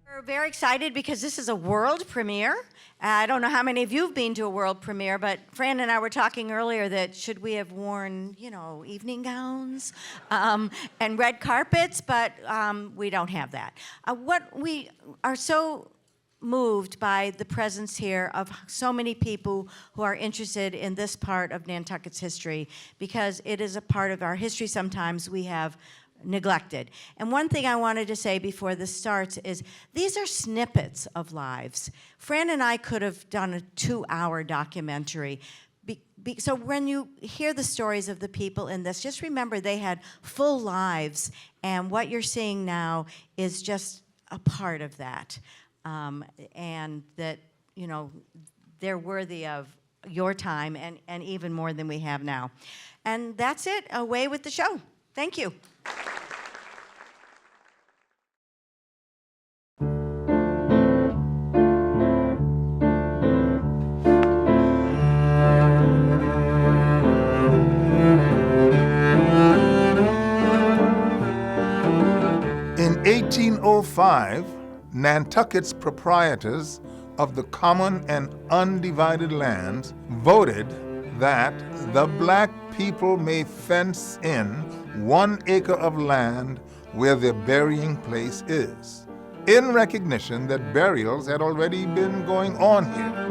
We're very excited because this is a world premiere. I don't know how many of you have been to a world premiere, but Fran and I were talking earlier that should we have worn, evening gowns and red carpets, but we don't have that. What we are so moved by the presence here of so many people who are interested in this part of Nantucket's history, because it is a part of our history sometimes we have neglected. And one thing I wanted to say before this starts is these are snippets of lives. Fran and I could have done a 2-hour documentary. So when you hear the stories of the people in this, just remember they had full lives, and what you're seeing now is just a part of that. And that, they're worthy of your time and even more than we have now. And that's it. Away with the show. Thank you. In 1805, Nantucket's proprietors of the common and undivided lands voted that the black people may fence in 1 acre of land where their burying place is, in recognition that burials had already been going on here.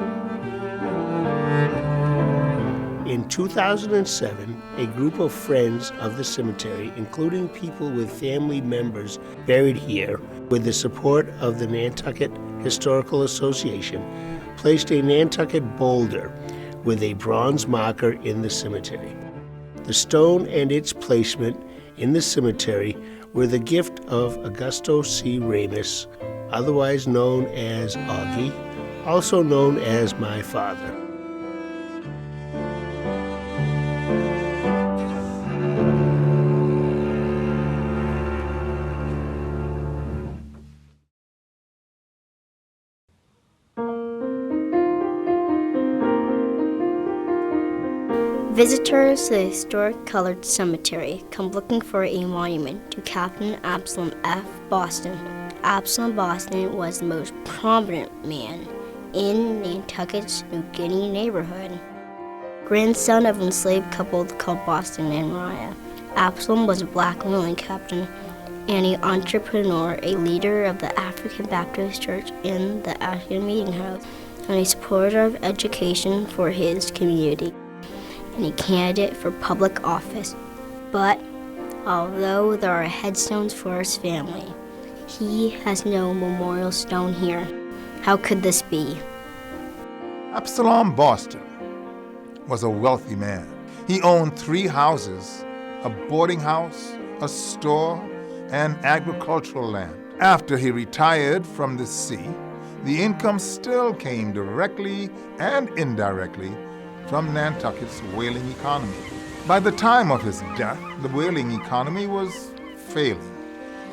In 2007, a group of friends of the cemetery, including people with family members buried here, with the support of the Nantucket Historical Association, placed a Nantucket boulder with a bronze marker in the cemetery. The stone and its placement in the cemetery were the gift of Augusto C. Ramus, otherwise known as Augie, also known as my father. Visitors to the historic colored cemetery come looking for a monument to Captain Absalom F. Boston. Absalom Boston was the most prominent man in Nantucket's New Guinea neighborhood. Grandson of an enslaved couple called Boston and Maria, Absalom was a black whaling captain and an entrepreneur, a leader of the African Baptist Church in the African Meeting House, and a supporter of education for his community, and a candidate for public office. But although there are headstones for his family, he has no memorial stone here. How could this be? Absalom Boston was a wealthy man. He owned 3 houses, a boarding house, a store, and agricultural land. After he retired from the sea, the income still came directly and indirectly from Nantucket's whaling economy. By the time of his death, the whaling economy was failing.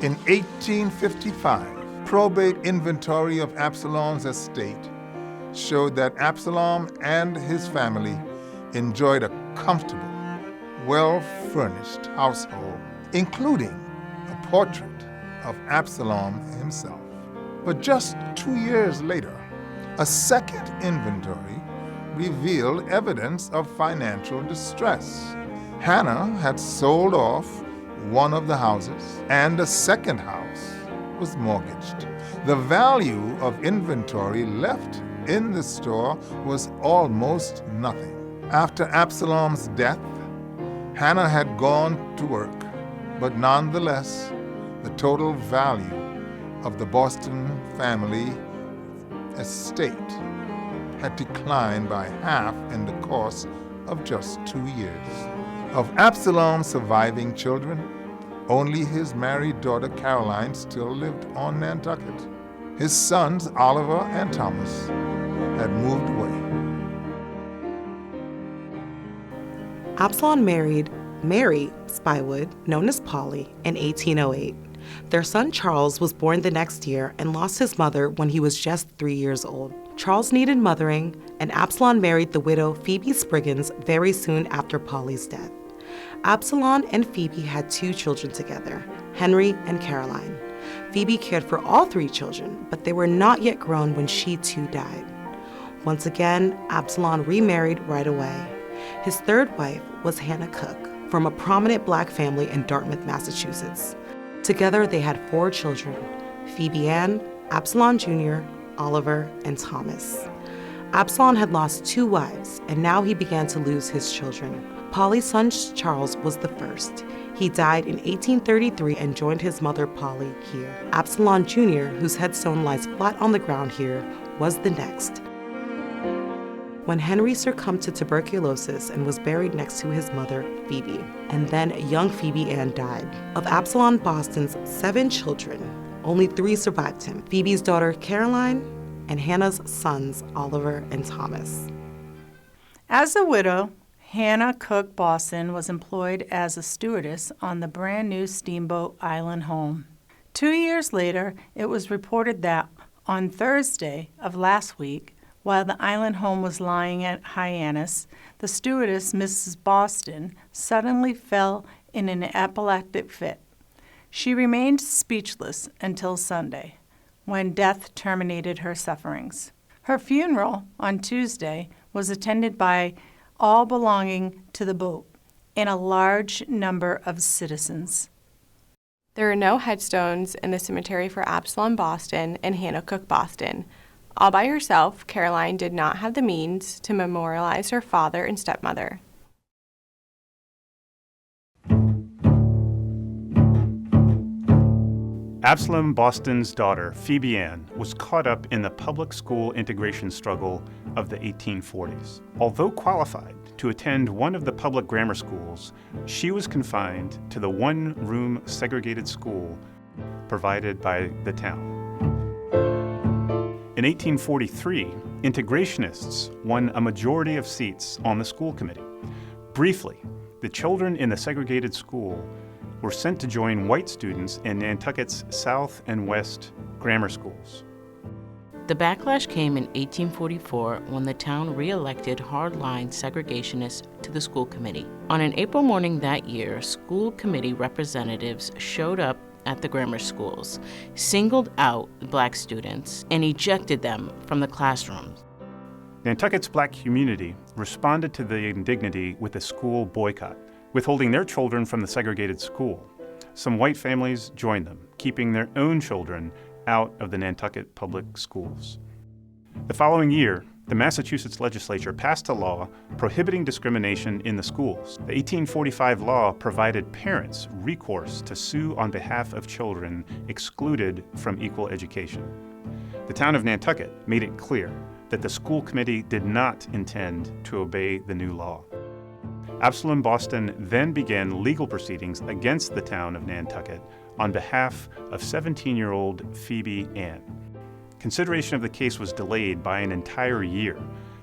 In 1855, probate inventory of Absalom's estate showed that Absalom and his family enjoyed a comfortable, well-furnished household, including a portrait of Absalom himself. But just 2 years later, a second inventory revealed evidence of financial distress. Hannah had sold off one of the houses, and the second house was mortgaged. The value of inventory left in the store was almost nothing. After Absalom's death, Hannah had gone to work, but nonetheless, the total value of the Boston family estate had declined by half in the course of just 2 years. Of Absalom's surviving children, only his married daughter Caroline still lived on Nantucket. His sons Oliver and Thomas had moved away. Absalom married Mary Spywood, known as Polly, in 1808. Their son Charles was born the next year and lost his mother when he was just 3 years old. Charles needed mothering, and Absalom married the widow Phoebe Spriggins very soon after Polly's death. Absalom and Phoebe had 2 children together, Henry and Caroline. Phoebe cared for all 3 children, but they were not yet grown when she too died. Once again, Absalom remarried right away. His 3rd wife was Hannah Cook, from a prominent Black family in Dartmouth, Massachusetts. Together, they had 4 children: Phoebe Ann, Absalom Jr., Oliver, and Thomas. Absalom had lost 2 wives, and now he began to lose his children. Polly's son Charles was the first. He died in 1833 and joined his mother Polly here. Absalom Jr., whose headstone lies flat on the ground here, was the next. When Henry succumbed to tuberculosis and was buried next to his mother, Phoebe, and then young Phoebe Ann died. Of Absalom Boston's 7 children, only 3 survived him: Phoebe's daughter Caroline and Hannah's sons Oliver and Thomas. As a widow, Hannah Cook Boston was employed as a stewardess on the brand new steamboat Island home. 2 years later, it was reported that on Thursday of last week, while the island home was lying at Hyannis, the stewardess, Mrs. Boston, suddenly fell in an apoplectic fit. She remained speechless until Sunday, when death terminated her sufferings. Her funeral on Tuesday was attended by all belonging to the boat and a large number of citizens. There are no headstones in the cemetery for Absalom Boston and Hannah Cook Boston. All by herself, Caroline did not have the means to memorialize her father and stepmother. Absalom Boston's daughter, Phoebe Ann, was caught up in the public school integration struggle of the 1840s. Although qualified to attend one of the public grammar schools, she was confined to the one-room segregated school provided by the town. In 1843, integrationists won a majority of seats on the school committee. Briefly, the children in the segregated school were sent to join white students in Nantucket's South and West grammar schools. The backlash came in 1844 when the town re-elected hardline segregationists to the school committee. On an April morning that year, school committee representatives showed up at the grammar schools, singled out Black students, and ejected them from the classrooms. Nantucket's Black community responded to the indignity with a school boycott, withholding their children from the segregated school. Some white families joined them, keeping their own children out of the Nantucket public schools. The following year, the Massachusetts legislature passed a law prohibiting discrimination in the schools. The 1845 law provided parents recourse to sue on behalf of children excluded from equal education. The town of Nantucket made it clear that the school committee did not intend to obey the new law. Absalom Boston then began legal proceedings against the town of Nantucket on behalf of 17-year-old Phoebe Ann. Consideration of the case was delayed by an entire year,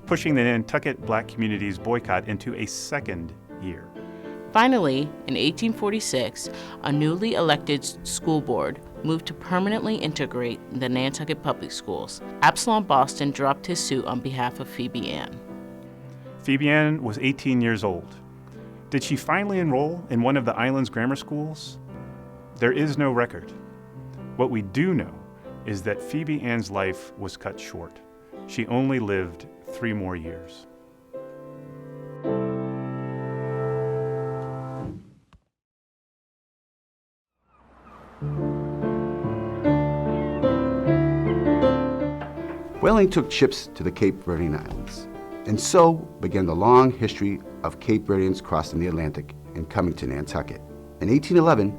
pushing the Nantucket Black community's boycott into a second year. Finally, in 1846, a newly elected school board moved to permanently integrate the Nantucket public schools. Absalom Boston dropped his suit on behalf of Phoebe Ann. Phoebe Ann was 18 years old. Did she finally enroll in one of the island's grammar schools? There is no record. What we do know is that Phoebe Ann's life was cut short. She only lived 3 more years. Whaling took ships to the Cape Verdean Islands, and so began the long history of Cape Verdeans crossing the Atlantic and coming to Nantucket. In 1811,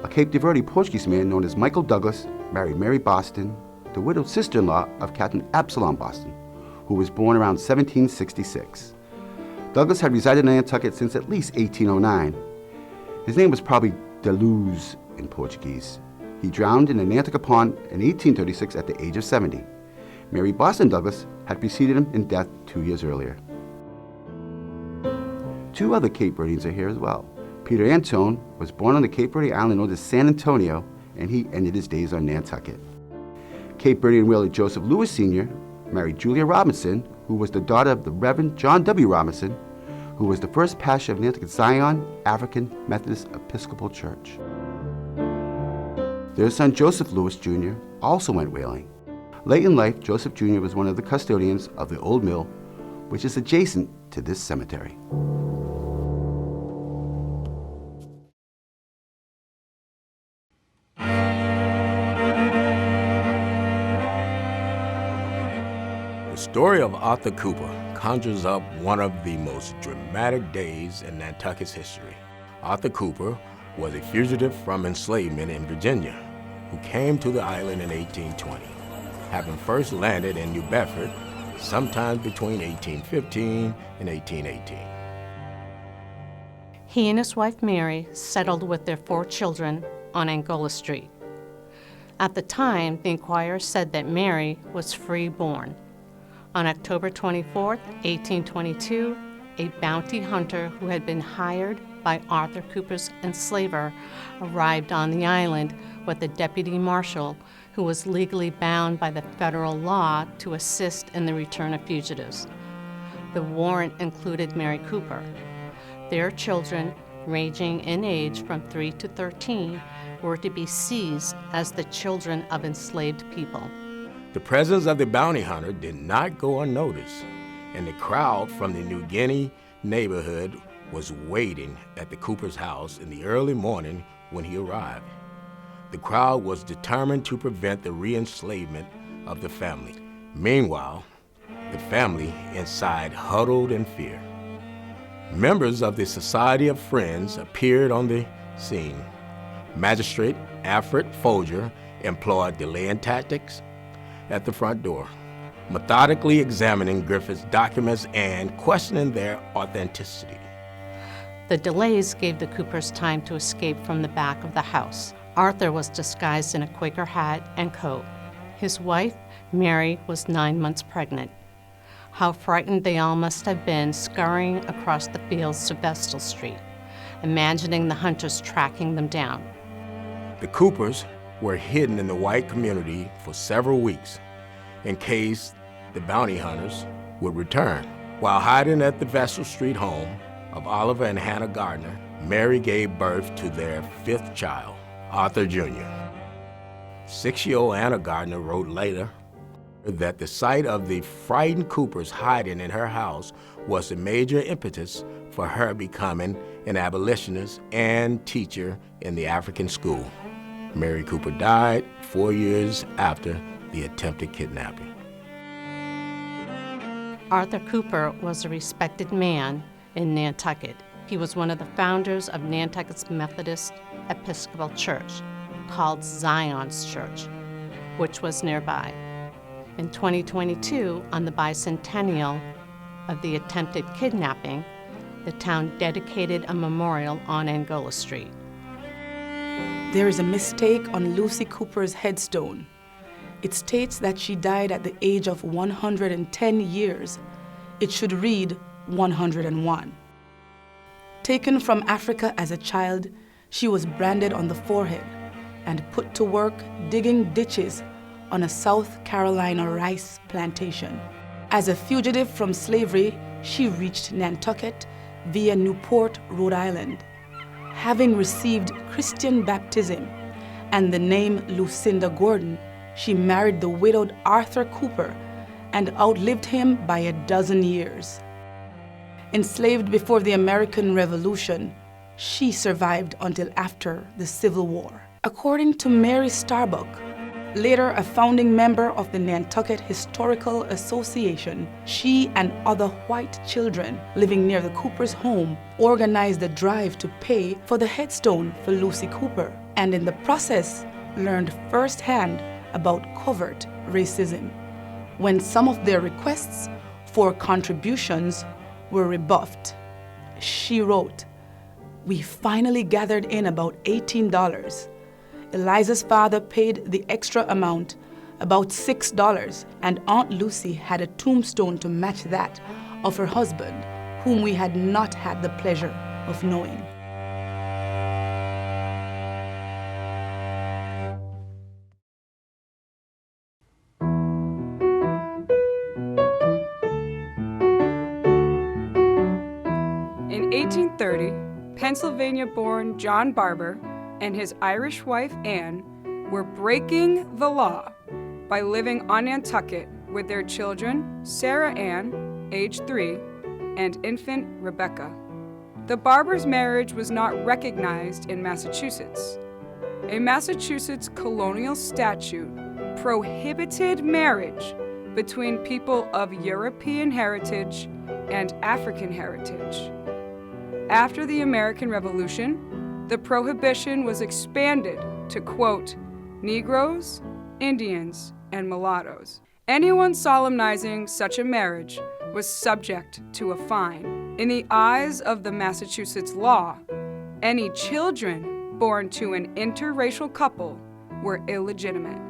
a Cape de Verde Portuguese man known as Michael Douglas married Mary Boston, the widowed sister-in-law of Captain Absalom Boston, who was born around 1766. Douglas had resided in Nantucket since at least 1809. His name was probably de Luz in Portuguese. He drowned in the Nantucket Pond in 1836 at the age of 70. Mary Boston Douglas had preceded him in death 2 years earlier. 2 other Cape Verdeans are here as well. Peter Antone was born on the Cape Verde island known as San Antonio, and he ended his days on Nantucket. Cape Verdean whaler Joseph Lewis Sr. married Julia Robinson, who was the daughter of the Reverend John W. Robinson, who was the first pastor of Nantucket Zion African Methodist Episcopal Church. Their son Joseph Lewis Jr. also went whaling. Late in life, Joseph Jr. was one of the custodians of the old mill, which is adjacent to this cemetery. The story of Arthur Cooper conjures up one of the most dramatic days in Nantucket's history. Arthur Cooper was a fugitive from enslavement in Virginia who came to the island in 1820, having first landed in New Bedford sometime between 1815 and 1818. He and his wife Mary settled with their 4 children on Angola Street. At the time, the Enquirer said that Mary was free-born. On October 24, 1822, a bounty hunter who had been hired by Arthur Cooper's enslaver arrived on the island with a deputy marshal who was legally bound by the federal law to assist in the return of fugitives. The warrant included Mary Cooper. Their children, ranging in age from 3 to 13, were to be seized as the children of enslaved people. The presence of the bounty hunter did not go unnoticed, and the crowd from the New Guinea neighborhood was waiting at the Cooper's house in the early morning when he arrived. The crowd was determined to prevent the re-enslavement of the family. Meanwhile, the family inside huddled in fear. Members of the Society of Friends appeared on the scene. Magistrate Alfred Folger employed delaying tactics at the front door, methodically examining Griffith's documents and questioning their authenticity. The delays gave the Coopers time to escape from the back of the house. Arthur was disguised in a Quaker hat and coat. His wife, Mary, was 9 months pregnant. How frightened they all must have been scurrying across the fields to Vestal Street, imagining the hunters tracking them down. The Coopers were hidden in the white community for several weeks in case the bounty hunters would return. While hiding at the Vestal Street home of Oliver and Hannah Gardner, Mary gave birth to their 5th child, Arthur Jr. 6-year-old Anna Gardner wrote later that the sight of the frightened Coopers hiding in her house was the major impetus for her becoming an abolitionist and teacher in the African school. Mary Cooper died 4 years after the attempted kidnapping. Arthur Cooper was a respected man in Nantucket. He was one of the founders of Nantucket's Methodist Episcopal Church, called Zion's Church, which was nearby. In 2022, on the bicentennial of the attempted kidnapping, the town dedicated a memorial on Angola Street. There is a mistake on Lucy Cooper's headstone. It states that she died at the age of 110 years. It should read 101. Taken from Africa as a child, she was branded on the forehead and put to work digging ditches on a South Carolina rice plantation. As a fugitive from slavery, she reached Nantucket via Newport, Rhode Island. Having received Christian baptism and the name Lucinda Gordon, she married the widowed Arthur Cooper and outlived him by a dozen years. Enslaved before the American Revolution, she survived until after the Civil War. According to Mary Starbuck, later a founding member of the Nantucket Historical Association, she and other white children living near the Cooper's home organized a drive to pay for the headstone for Lucy Cooper, and in the process learned firsthand about covert racism, when some of their requests for contributions were rebuffed. She wrote, "We finally gathered in about $18. Eliza's father paid the extra amount, about $6, and Aunt Lucy had a tombstone to match that of her husband, whom we had not had the pleasure of knowing." In 1830, Pennsylvania-born John Barber and his Irish wife Anne were breaking the law by living on Nantucket with their children, Sarah Ann, age 3, and infant Rebecca. The Barbers' marriage was not recognized in Massachusetts. A Massachusetts colonial statute prohibited marriage between people of European heritage and African heritage. After the American Revolution, the prohibition was expanded to, quote, Negroes, Indians, and mulattoes. Anyone solemnizing such a marriage was subject to a fine. In the eyes of the Massachusetts law, any children born to an interracial couple were illegitimate.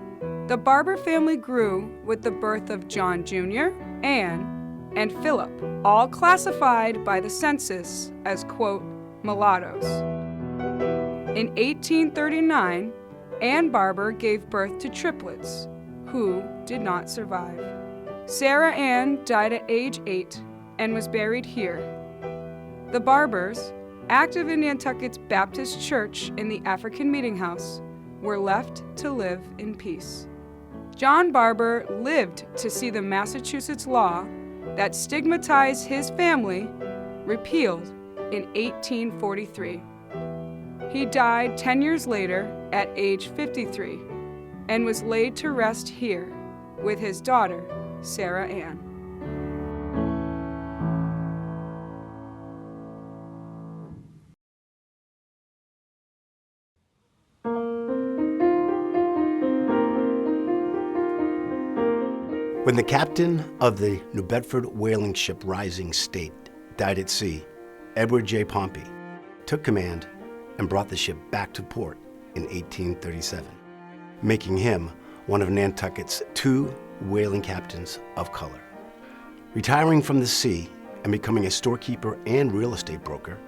The Barber family grew with the birth of John Jr., Anne, and Philip, all classified by the census as, quote, mulattoes. In 1839, Anne Barber gave birth to triplets, who did not survive. Sarah Ann died at age 8 and was buried here. The Barbers, active in Nantucket's Baptist Church in the African Meeting House, were left to live in peace. John Barber lived to see the Massachusetts law that stigmatized his family repealed in 1843. He died 10 years later at age 53 and was laid to rest here with his daughter, Sarah Ann. When the captain of the New Bedford whaling ship Rising State died at sea, Edward J. Pompy took command and brought the ship back to port in 1837, making him one of Nantucket's 2 whaling captains of color. Retiring from the sea and becoming a storekeeper and real estate broker,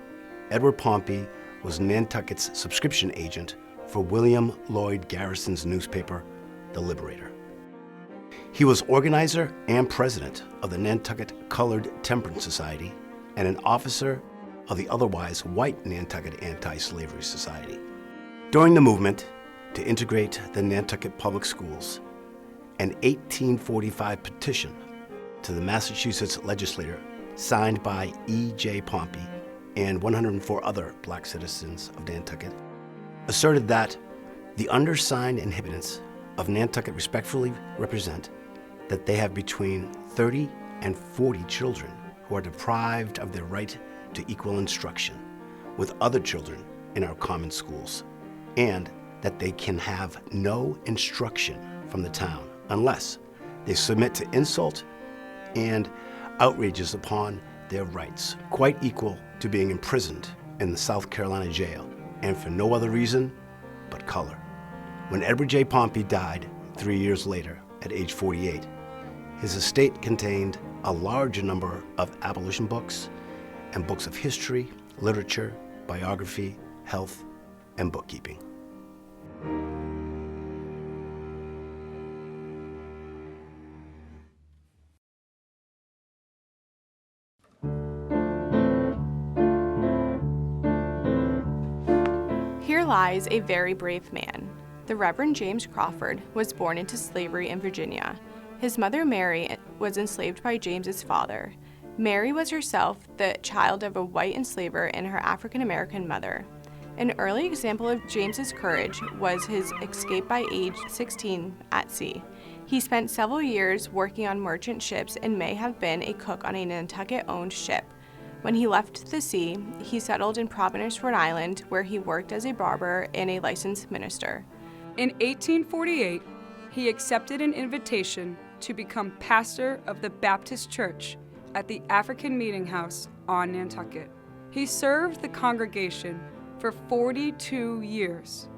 Edward Pompey was Nantucket's subscription agent for William Lloyd Garrison's newspaper, The Liberator. He was organizer and president of the Nantucket Colored Temperance Society and an officer of the otherwise white Nantucket Anti-Slavery Society. During the movement to integrate the Nantucket public schools, an 1845 petition to the Massachusetts legislature signed by E.J. Pompey and 104 other black citizens of Nantucket asserted that the undersigned inhabitants of Nantucket respectfully represent that they have between 30 and 40 children who are deprived of their right to equal instruction with other children in our common schools, and that they can have no instruction from the town unless they submit to insult and outrages upon their rights, quite equal to being imprisoned in the South Carolina jail, and for no other reason but color. When Edward J. Pompey died 3 years later at age 48, his estate contained a large number of abolition books and books of history, literature, biography, health, and bookkeeping. Here lies a very brave man. The Reverend James Crawford was born into slavery in Virginia. His mother, Mary, was enslaved by James's father. Mary was herself the child of a white enslaver and her African-American mother. An early example of James's courage was his escape by age 16 at sea. He spent several years working on merchant ships and may have been a cook on a Nantucket-owned ship. When he left the sea, he settled in Providence, Rhode Island, where he worked as a barber and a licensed minister. In 1848, he accepted an invitation to become pastor of the Baptist Church at the African Meeting House on Nantucket. He served the congregation for 42 years.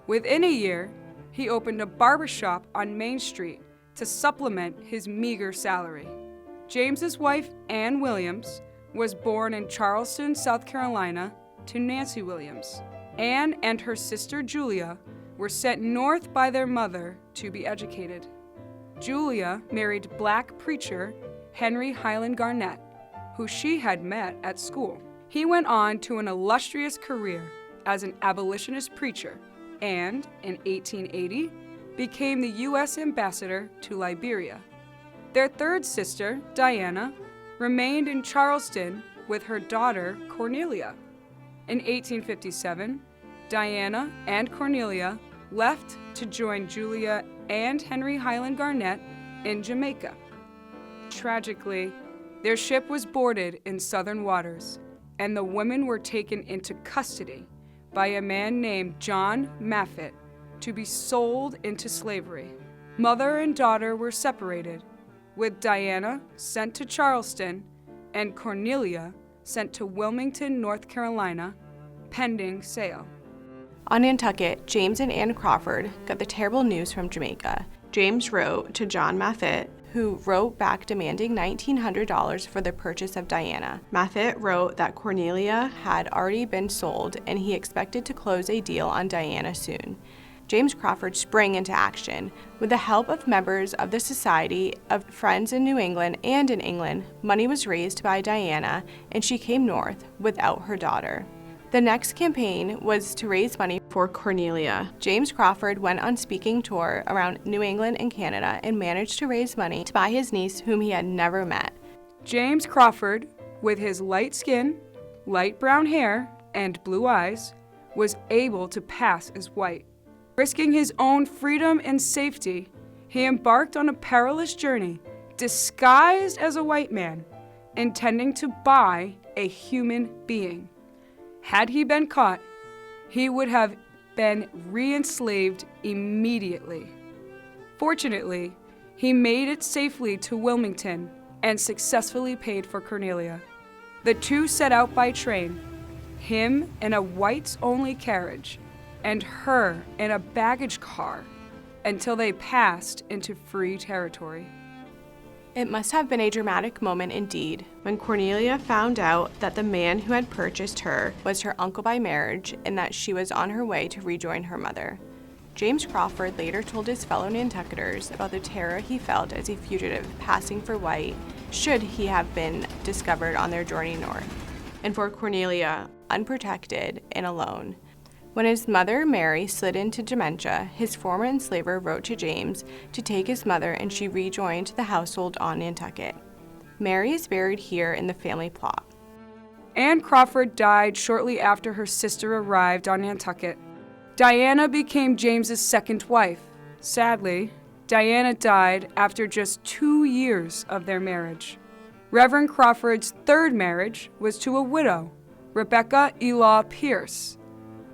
Within a year, he opened a barbershop on Main Street to supplement his meager salary. James's wife, Ann Williams, was born in Charleston, South Carolina, to Nancy Williams. Ann and her sister Julia were sent north by their mother to be educated. Julia married black preacher Henry Highland Garnett, who she had met at school. He went on to an illustrious career as an abolitionist preacher and, in 1880, became the U.S. ambassador to Liberia. Their third sister, Diana, remained in Charleston with her daughter, Cornelia. In 1857, Diana and Cornelia left to join Julia and Henry Highland Garnett in Jamaica. Tragically, their ship was boarded in southern waters, and the women were taken into custody by a man named John Maffitt to be sold into slavery. Mother and daughter were separated, with Diana sent to Charleston and Cornelia sent to Wilmington, North Carolina, pending sale. On Nantucket, James and Anne Crawford got the terrible news from Jamaica. James wrote to John Maffitt, who wrote back demanding $1,900 for the purchase of Diana. Maffitt wrote that Cornelia had already been sold and he expected to close a deal on Diana soon. James Crawford sprang into action. With the help of members of the Society of Friends in New England and in England, money was raised by Diana and she came north without her daughter. The next campaign was to raise money for Cornelia. James Crawford went on speaking tour around New England and Canada and managed to raise money to buy his niece, whom he had never met. James Crawford, with his light skin, light brown hair, and blue eyes, was able to pass as white. Risking his own freedom and safety, he embarked on a perilous journey, disguised as a white man, intending to buy a human being. Had he been caught, he would have been re-enslaved immediately. Fortunately, he made it safely to Wilmington and successfully paid for Cornelia. The two set out by train, him in a whites-only carriage and her in a baggage car, until they passed into free territory. It must have been a dramatic moment indeed when Cornelia found out that the man who had purchased her was her uncle by marriage and that she was on her way to rejoin her mother. James Crawford later told his fellow Nantucketers about the terror he felt as a fugitive passing for white should he have been discovered on their journey north, and for Cornelia, unprotected and alone. When his mother, Mary, slid into dementia, his former enslaver wrote to James to take his mother and she rejoined the household on Nantucket. Mary is buried here in the family plot. Anne Crawford died shortly after her sister arrived on Nantucket. Diana became James's second wife. Sadly, Diana died after just 2 years of their marriage. Reverend Crawford's third marriage was to a widow, Rebecca Elaw Pierce,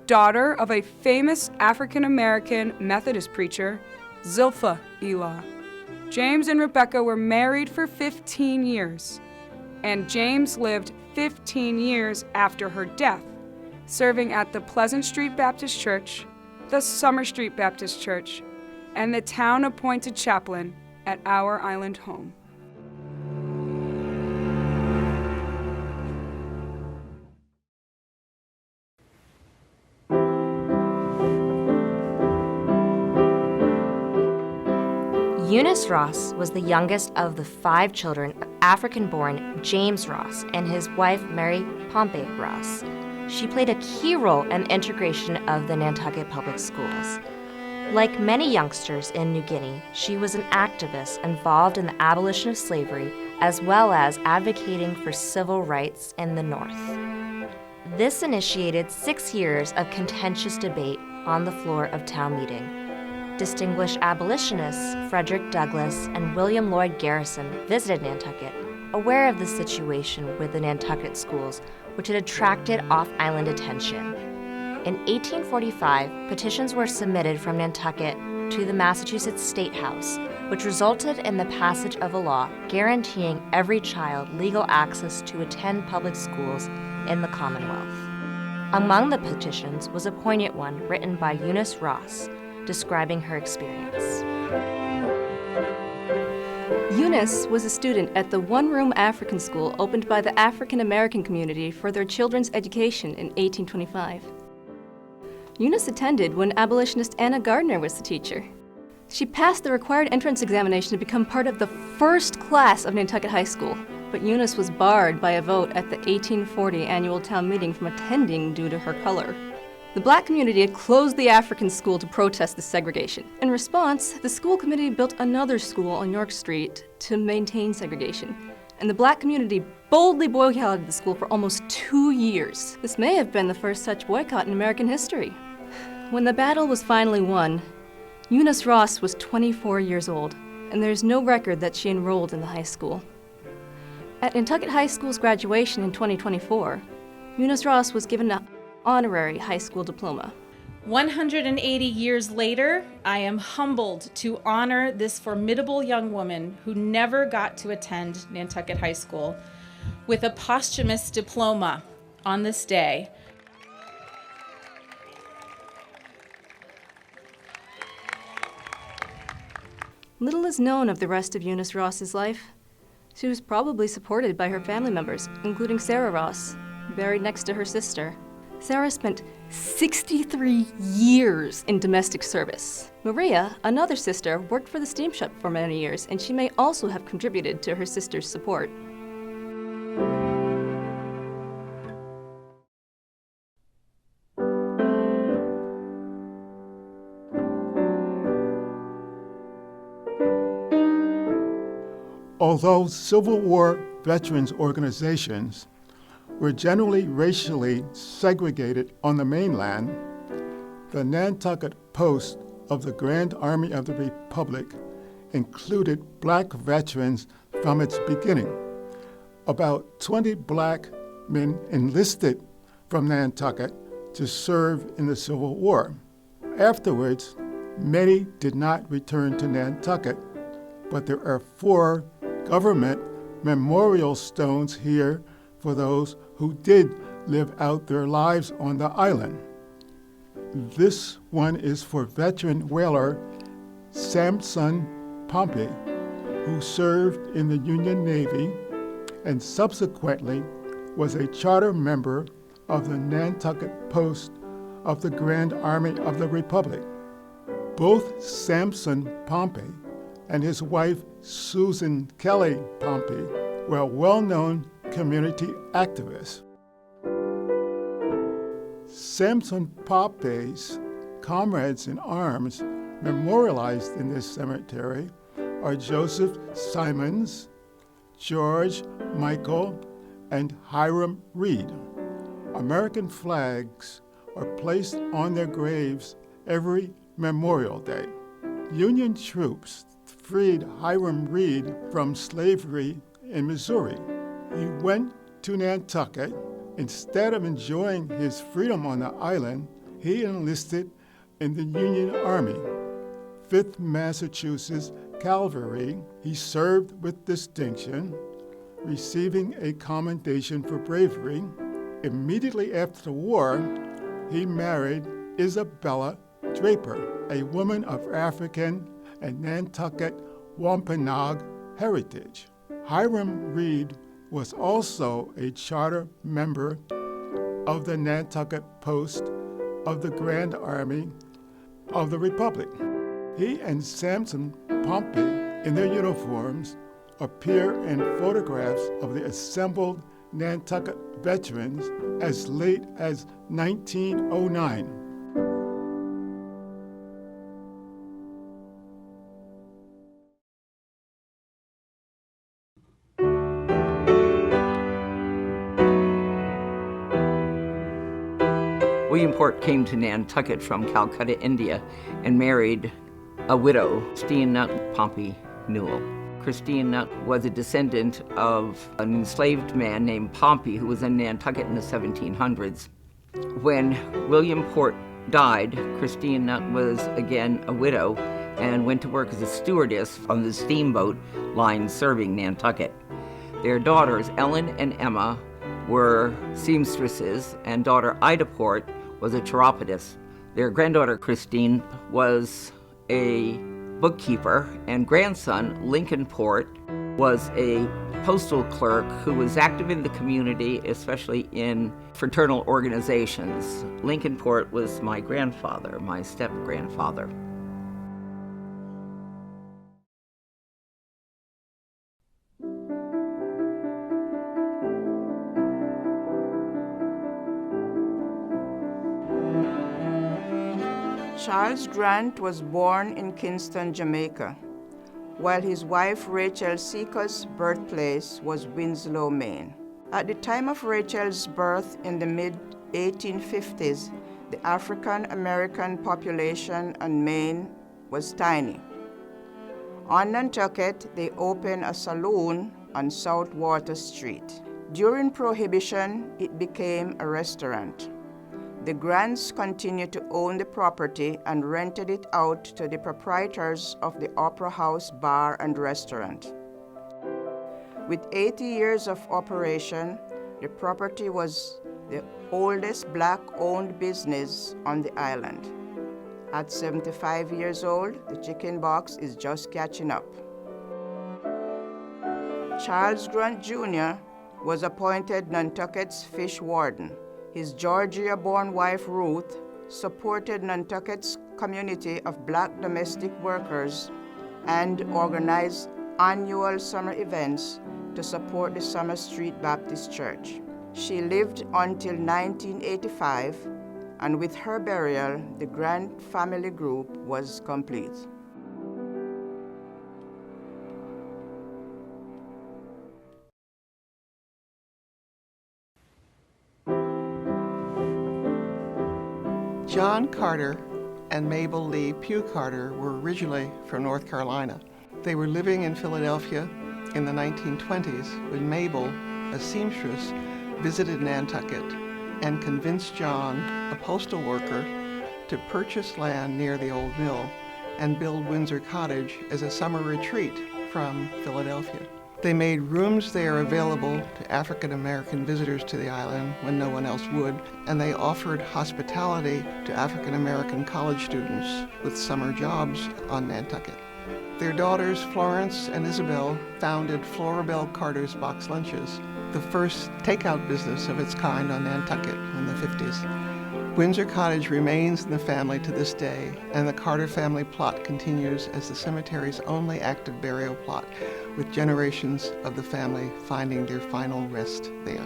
daughter of a famous African-American Methodist preacher, Zilpha Elaw. James and Rebecca were married for 15 years, and James lived 15 years after her death, serving at the Pleasant Street Baptist Church, the Summer Street Baptist Church, and the town-appointed chaplain at our island home. Ununice Ross was the youngest of the 5 children of African-born James Ross and his wife Mary Pompy Ross. She played a key role in the integration of the Nantucket public schools. Like many youngsters in New Guinea, she was an activist involved in the abolition of slavery as well as advocating for civil rights in the North. This initiated 6 years of contentious debate on the floor of town meeting. Distinguished abolitionists Frederick Douglass and William Lloyd Garrison visited Nantucket, aware of the situation with the Nantucket schools, which had attracted off-island attention. In 1845, petitions were submitted from Nantucket to the Massachusetts State House, which resulted in the passage of a law guaranteeing every child legal access to attend public schools in the Commonwealth. Among the petitions was a poignant one written by Ununice Ross, describing her experience. Eunice was a student at the one-room African school opened by the African American community for their children's education in 1825. Eunice attended when abolitionist Anna Gardner was the teacher. She passed the required entrance examination to become part of the first class of Nantucket High School, but Eunice was barred by a vote at the 1840 annual town meeting from attending due to her color. The black community had closed the African school to protest the segregation. In response, the school committee built another school on York Street to maintain segregation. And the black community boldly boycotted the school for almost 2 years. This may have been the first such boycott in American history. When the battle was finally won, Ununice Ross was 24 years old, and there's no record that she enrolled in the high school. At Nantucket High School's graduation in 2024, Ununice Ross was given an honorary high school diploma. 180 years later, I am humbled to honor this formidable young woman who never got to attend Nantucket High School with a posthumous diploma on this day. Little is known of the rest of Ununice Ross's life. She was probably supported by her family members, including Sarah Ross, buried next to her sister. Sarah spent 63 years in domestic service. Maria, another sister, worked for the steamship for many years, and she may also have contributed to her sister's support. Although Civil War veterans organizations were generally racially segregated on the mainland, the Nantucket Post of the Grand Army of the Republic included black veterans from its beginning. About 20 black men enlisted from Nantucket to serve in the Civil War. Afterwards, many did not return to Nantucket, but there are 4 government memorial stones here for those who did live out their lives on the island. This one is for veteran whaler Absalom Pompy, who served in the Union Navy and subsequently was a charter member of the Nantucket Post of the Grand Army of the Republic. Both Absalom Pompy and his wife Susan Kelly Pompey were well-known community activists. Absalom Pompey's comrades in arms memorialized in this cemetery are Joseph Simons, George Michael, and Hiram Reed. American flags are placed on their graves every Memorial Day. Union troops freed Hiram Reed from slavery in Missouri. He went to Nantucket. Instead of enjoying his freedom on the island, he enlisted in the Union Army, 5th Massachusetts Cavalry. He served with distinction, receiving a commendation for bravery. Immediately after the war, he married Isabella Draper, a woman of African and Nantucket Wampanoag heritage. Hiram Reed was also a charter member of the Nantucket Post of the Grand Army of the Republic. He and Absalom Pompey, in their uniforms, appear in photographs of the assembled Nantucket veterans as late as 1909. William Porte came to Nantucket from Calcutta, India, and married a widow, Christine Pompey Newell. Christine was a descendant of an enslaved man named Pompy who was in Nantucket in the 1700s. When William Porte died, Christine was again a widow and went to work as a stewardess on the steamboat line serving Nantucket. Their daughters, Ellen and Emma, were seamstresses, and daughter Ida Porte was a chiropodist. Their granddaughter Christine was a bookkeeper, and grandson Lincoln Porte was a postal clerk who was active in the community, especially in fraternal organizations. Lincoln Porte was my grandfather, my step-grandfather. Charles Grant was born in Kingston, Jamaica, while his wife Rachel Seeker's birthplace was Winslow, Maine. At the time of Rachel's birth in the mid-1850s, the African American population in Maine was tiny. On Nantucket, they opened a saloon on South Water Street. During Prohibition, it became a restaurant. The Grants continued to own the property and rented it out to the proprietors of the Opera House Bar and Restaurant. With 80 years of operation, the property was the oldest black-owned business on the island. At 75 years old, the chicken box is just catching up. Charles Grant Jr. was appointed Nantucket's fish warden. His Georgia-born wife, Ruth, supported Nantucket's community of black domestic workers and organized annual summer events to support the Summer Street Baptist Church. She lived until 1985, and with her burial, the Grant family group was complete. John Carter and Mabel Lee Pugh Carter were originally from North Carolina. They were living in Philadelphia in the 1920s when Mabel, a seamstress, visited Nantucket and convinced John, a postal worker, to purchase land near the old mill and build Windsor Cottage as a summer retreat from Philadelphia. They made rooms there available to African American visitors to the island when no one else would, and they offered hospitality to African American college students with summer jobs on Nantucket. Their daughters, Florence and Isabel, founded Floribel Carter's Box Lunches, the first takeout business of its kind on Nantucket in the 50s. Windsor Cottage remains in the family to this day, and the Carter family plot continues as the cemetery's only active burial plot, with generations of the family finding their final rest there.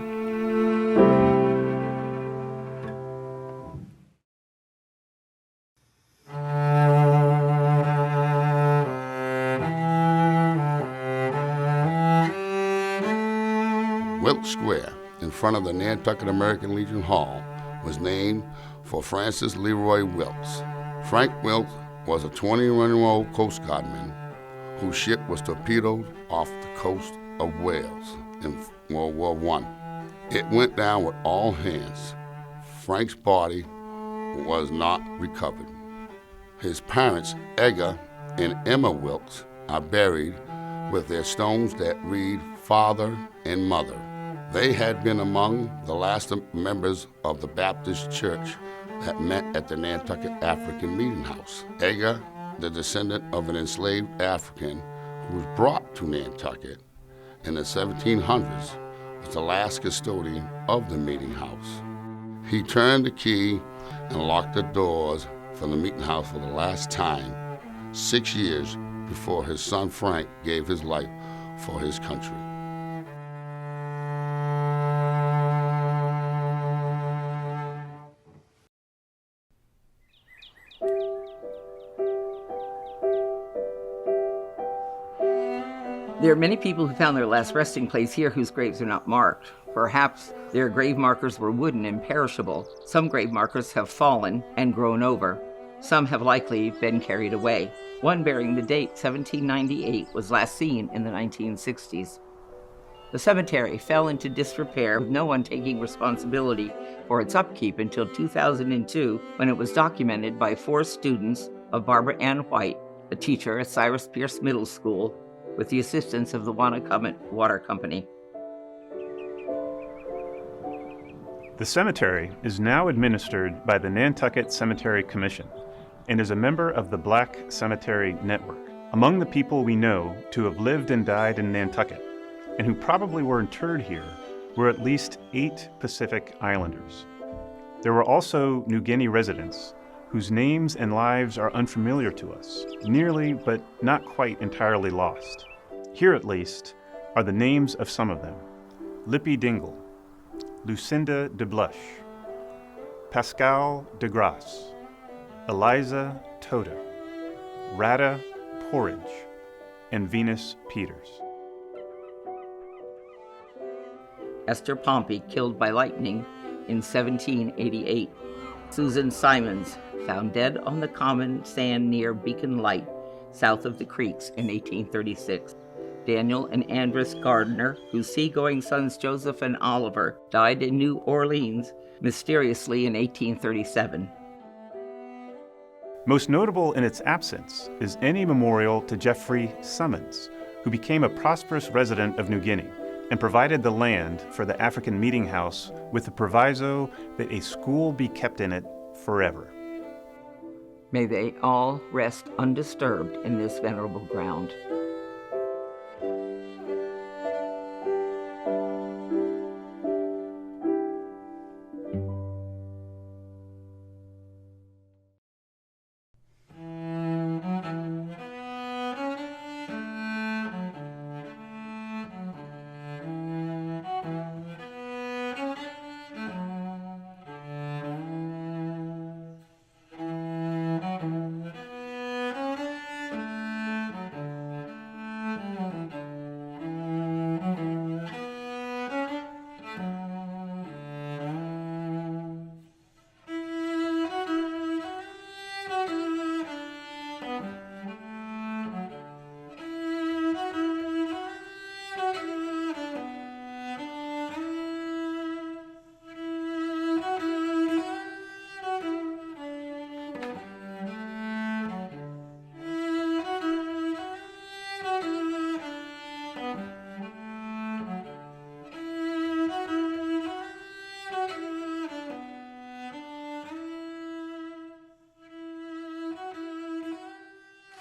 Wilkes Square, in front of the Nantucket American Legion Hall, was named for Francis Leroy Wilkes. Frank Wilkes was a 21-year-old Coast Guardman whose ship was torpedoed off the coast of Wales in World War I. It went down with all hands. Frank's body was not recovered. His parents, Edgar and Emma Wilkes, are buried with their stones that read Father and Mother. They had been among the last members of the Baptist Church that met at the Nantucket African Meeting House. Edgar, the descendant of an enslaved African who was brought to Nantucket in the 1700s, was the last custodian of the meeting house. He turned the key and locked the doors from the meeting house for the last time 6 years before his son Frank gave his life for his country. There are many people who found their last resting place here whose graves are not marked. Perhaps their grave markers were wooden and perishable. Some grave markers have fallen and grown over. Some have likely been carried away. One bearing the date 1798 was last seen in the 1960s. The cemetery fell into disrepair, with no one taking responsibility for its upkeep until 2002, when it was documented by 4 students of Barbara Ann White, a teacher at Cyrus Pierce Middle School, with the assistance of the Wannacomet Water Company. The cemetery is now administered by the Nantucket Cemetery Commission and is a member of the Black Cemetery Network. Among the people we know to have lived and died in Nantucket, and who probably were interred here, were at least 8 Pacific Islanders. There were also New Guinea residents whose names and lives are unfamiliar to us, nearly but not quite entirely lost. Here, at least, are the names of some of them: Lippy Dingle, Lucinda de Blush, Pascal de Grasse, Eliza Tota, Rada Porridge, and Venus Peters. Esther Pompy, killed by lightning in 1788. Susan Simons, found dead on the common sand near Beacon Light, south of the creeks in 1836. Daniel and Andress Gardner, whose seagoing sons Joseph and Oliver died in New Orleans mysteriously in 1837. Most notable in its absence is any memorial to Geoffrey Summons, who became a prosperous resident of New Guinea and provided the land for the African meeting house with the proviso that a school be kept in it forever. May they all rest undisturbed in this venerable ground.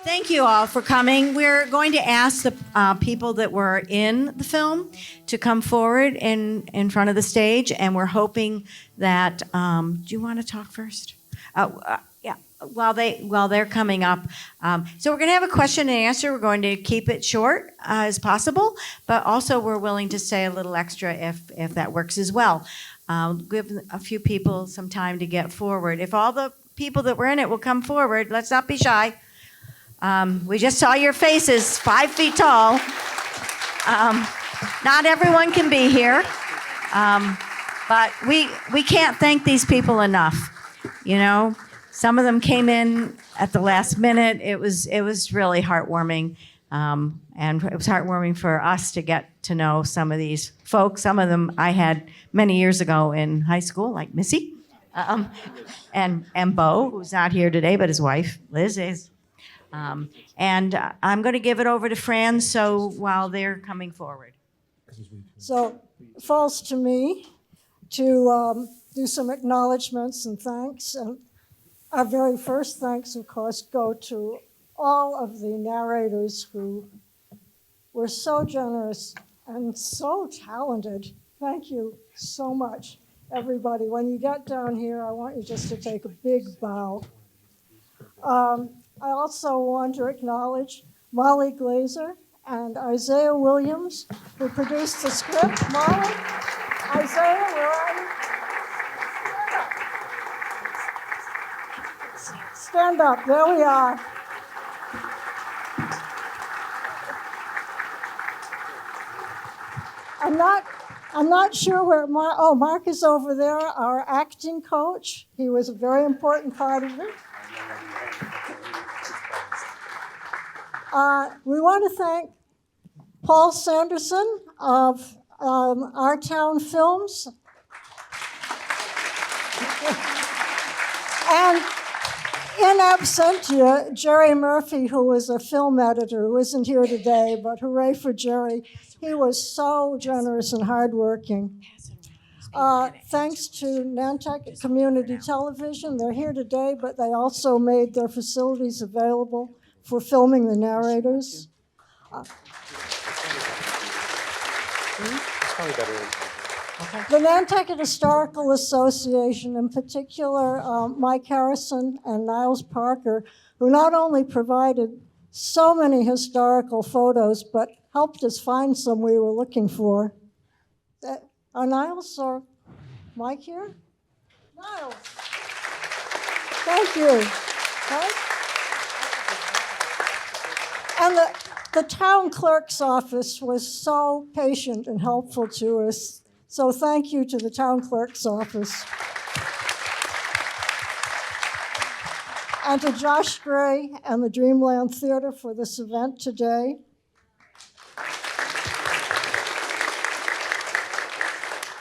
Thank you all for coming. We're going to ask the people that were in the film to come forward in front of the stage, and we're hoping that. Do you want to talk first? Yeah. While they're coming up, so we're going to have a question and answer. We're going to keep it short as possible, but also we're willing to say a little extra if that works as well. Give a few people some time to get forward. If all the people that were in it will come forward, let's not be shy. We just saw your faces, 5 feet tall. Not everyone can be here, but we can't thank these people enough. You know, some of them came in at the last minute. It was really heartwarming, and it was heartwarming for us to get to know some of these folks. Some of them I had many years ago in high school, like Missy, and Bo, who's not here today, but his wife Liz is. And I'm going to give it over to Fran, so while they're coming forward. So it falls to me to do some acknowledgments and thanks. And our very first thanks, of course, go to all of the narrators who were so generous and so talented. Thank you so much, everybody. When you get down here, I want you just to take a big bow. I also want to acknowledge Molly Glazer and Isaiah Williams, who produced the script. Molly, Isaiah, where are you? Stand up. There we are. I'm not sure where Mark is over there, our acting coach. He was a very important part of it. We want to thank Paul Sanderson of Our Town Films. And in absentia, Jerry Murphy, who was a film editor, who isn't here today, but hooray for Jerry. He was so generous and hardworking. Thanks to Nantucket Community Television. They're here today, but they also made their facilities available for filming the narrators. The Nantucket Historical Association, in particular, Mike Harrison and Niles Parker, who not only provided so many historical photos, but helped us find some we were looking for. Are Niles or Mike here? Niles. Thank you. Okay? And the town clerk's office was so patient and helpful to us. So thank you to the town clerk's office. And to Josh Gray and the Dreamland Theater for this event today.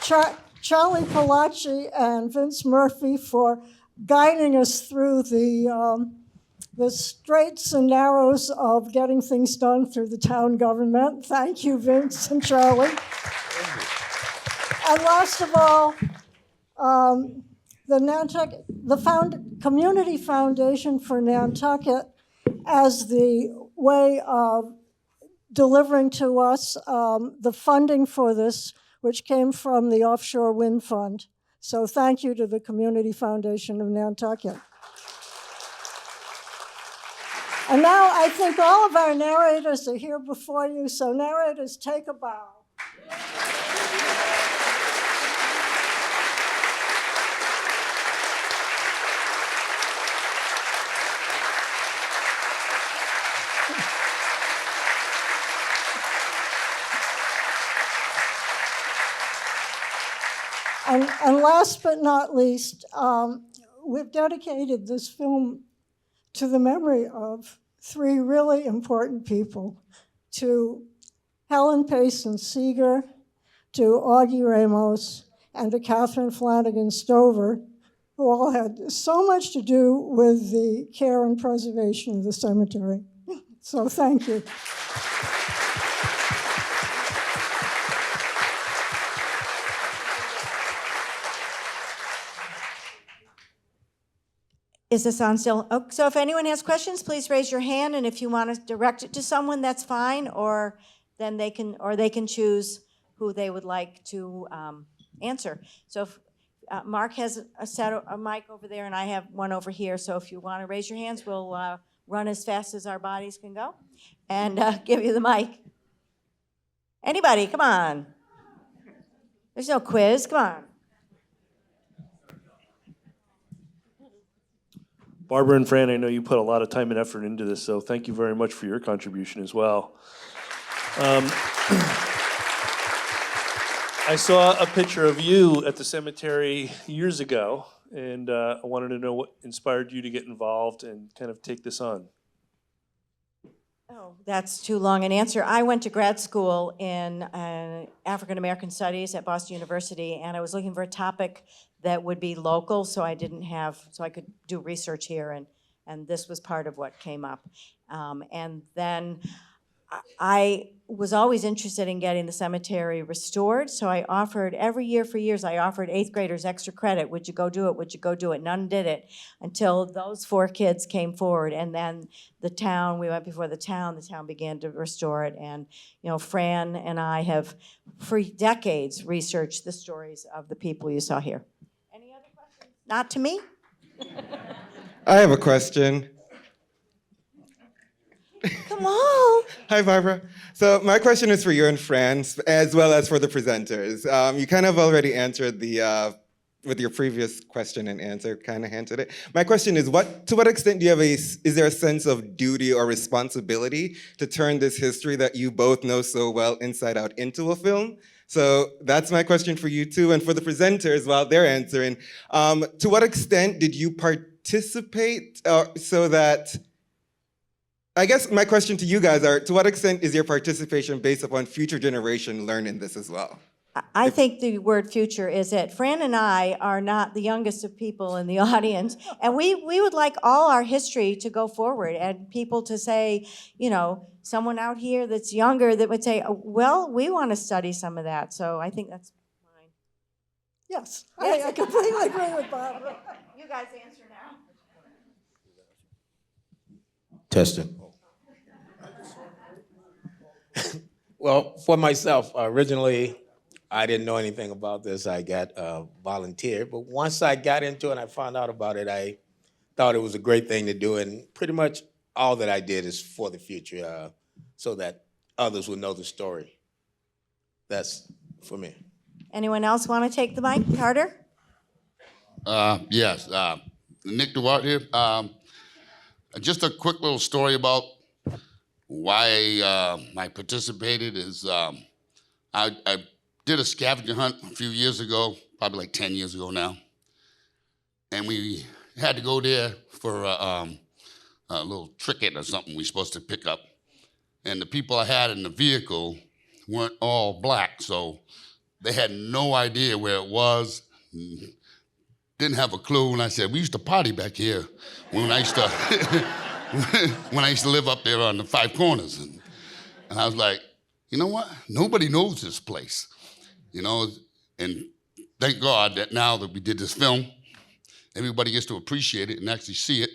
Charlie Palacci and Vince Murphy for guiding us through the straights and narrows of getting things done through the town government. Thank you, Vince and Charlie. And last of all, the Community Foundation for Nantucket as the way of delivering to us the funding for this, which came from the Offshore Wind Fund. So thank you to the Community Foundation of Nantucket. And now I think all of our narrators are here before you, so narrators, take a bow. And last but not least, we've dedicated this film to the memory of three really important people, to Helen Payson Seeger, to Augie Ramos, and to Catherine Flanagan Stover, who all had so much to do with the care and preservation of the cemetery. So thank you. Is this on still? Oh, so if anyone has questions, please raise your hand, and if you want to direct it to someone, that's fine, or then they can choose who they would like to answer. So if, Mark has a mic over there, and I have one over here, so if you want to raise your hands, we'll run as fast as our bodies can go and give you the mic. Anybody, come on. There's no quiz, come on. Barbara and Fran, I know you put a lot of time and effort into this, so thank you very much for your contribution as well. I saw a picture of you at the cemetery years ago, and I wanted to know what inspired you to get involved and kind of take this on. Oh, that's too long an answer. I went to grad school in African American Studies at Boston University, and I was looking for a topic that would be local, so I could do research here, and this was part of what came up. And then I was always interested in getting the cemetery restored, so I offered, every year for years, I offered 8th graders extra credit. Would you go do it? Would you go do it? None did it until those 4 kids came forward, and then the town, we went before the town began to restore it, and Fran and I have, for decades, researched the stories of the people you saw here. Any other questions? Not to me? I have a question. Come on. Hi, Barbara. So my question is for you and Fran, as well as for the presenters. You kind of already answered with your previous question and answer, kind of hinted it. My question is, to what extent do you have is there a sense of duty or responsibility to turn this history that you both know so well inside out into a film? So that's my question for you too, and for the presenters while they're answering. To what extent did you participate so that, I guess my question to you guys are, to what extent is your participation based upon future generation learning this as well? I think the word future is it. Fran and I are not the youngest of people in the audience, and we would like all our history to go forward and people to say, someone out here that's younger that would say, well, we want to study some of that. So I think that's mine. Yes, I completely agree with Barbara. You guys answer now. Testing. Well, for myself, originally, I didn't know anything about this. I got volunteered, but once I got into it and I found out about it, I thought it was a great thing to do, and pretty much all that I did is for the future, so that others will know the story. That's for me. Anyone else want to take the mic? Carter? Yes, Nick DeWart here. Just a quick little story about why I participated is I did a scavenger hunt a few years ago, probably like 10 years ago now. And we had to go there for a little trinket or something we were supposed to pick up. And the people I had in the vehicle weren't all black, so they had no idea where it was. Didn't have a clue. And I said, we used to party back here when I used to when I used to live up there on the Five Corners. And I was like, you know what? Nobody knows this place, you know? And thank God that now that we did this film, everybody gets to appreciate it and actually see it.